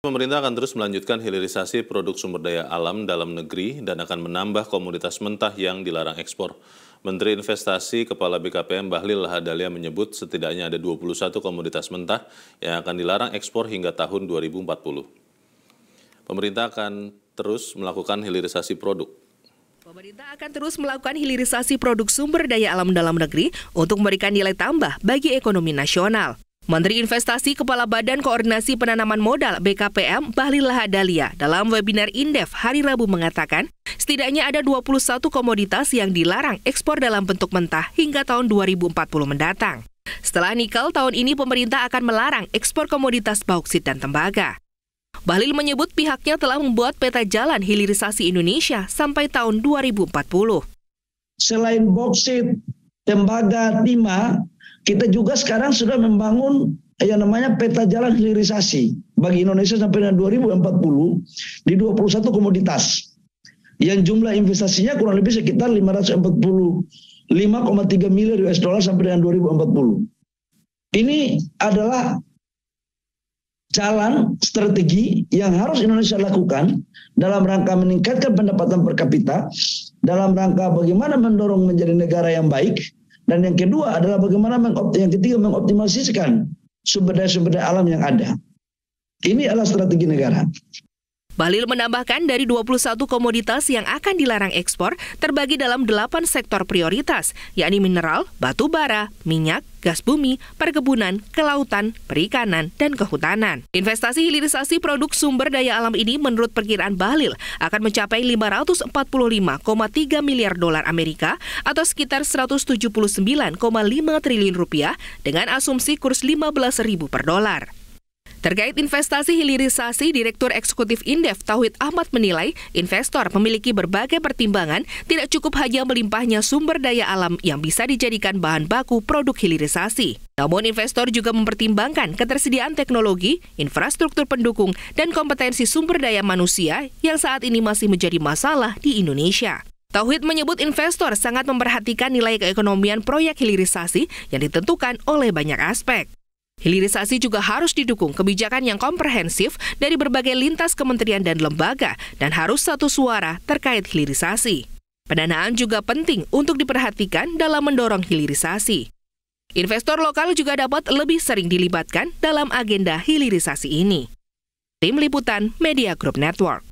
Pemerintah akan terus melanjutkan hilirisasi produk sumber daya alam dalam negeri dan akan menambah komoditas mentah yang dilarang ekspor. Menteri Investasi Kepala BKPM Bahlil Lahadalia menyebut setidaknya ada 21 komoditas mentah yang akan dilarang ekspor hingga tahun 2040. Pemerintah akan terus melakukan hilirisasi produk. Pemerintah akan terus melakukan hilirisasi produk sumber daya alam dalam negeri untuk memberikan nilai tambah bagi ekonomi nasional. Menteri Investasi Kepala Badan Koordinasi Penanaman Modal BKPM Bahlil Lahadalia dalam webinar Indef hari Rabu mengatakan setidaknya ada 21 komoditas yang dilarang ekspor dalam bentuk mentah hingga tahun 2040 mendatang. Setelah nikel, tahun ini pemerintah akan melarang ekspor komoditas bauksit dan tembaga. Bahlil menyebut pihaknya telah membuat peta jalan hilirisasi Indonesia sampai tahun 2040. Selain bauksit, tembaga, timah, kita juga sekarang sudah membangun yang namanya peta jalan hilirisasi bagi Indonesia sampai dengan 2040 di 21 komoditas. Yang jumlah investasinya kurang lebih sekitar 545,3 miliar US dollar sampai dengan 2040. Ini adalah jalan strategi yang harus Indonesia lakukan dalam rangka meningkatkan pendapatan per kapita, dalam rangka bagaimana mendorong menjadi negara yang baik. Dan yang kedua adalah bagaimana mengoptimalisasikan sumber daya alam yang ada. Ini adalah strategi negara. Bahlil menambahkan dari 21 komoditas yang akan dilarang ekspor terbagi dalam 8 sektor prioritas, yakni mineral, batu bara, minyak, gas bumi, perkebunan, kelautan, perikanan, dan kehutanan. Investasi hilirisasi produk sumber daya alam ini menurut perkiraan Bahlil akan mencapai 545,3 miliar dolar Amerika atau sekitar 179,5 triliun rupiah dengan asumsi kurs 15.000 per dolar. Terkait investasi hilirisasi, Direktur Eksekutif Indef Tauhid Ahmad menilai investor memiliki berbagai pertimbangan, tidak cukup hanya melimpahnya sumber daya alam yang bisa dijadikan bahan baku produk hilirisasi. Namun investor juga mempertimbangkan ketersediaan teknologi, infrastruktur pendukung, dan kompetensi sumber daya manusia yang saat ini masih menjadi masalah di Indonesia. Tauhid menyebut investor sangat memperhatikan nilai keekonomian proyek hilirisasi yang ditentukan oleh banyak aspek. Hilirisasi juga harus didukung kebijakan yang komprehensif dari berbagai lintas kementerian dan lembaga dan harus satu suara terkait hilirisasi. Pendanaan juga penting untuk diperhatikan dalam mendorong hilirisasi. Investor lokal juga dapat lebih sering dilibatkan dalam agenda hilirisasi ini. Tim Liputan Media Group Network.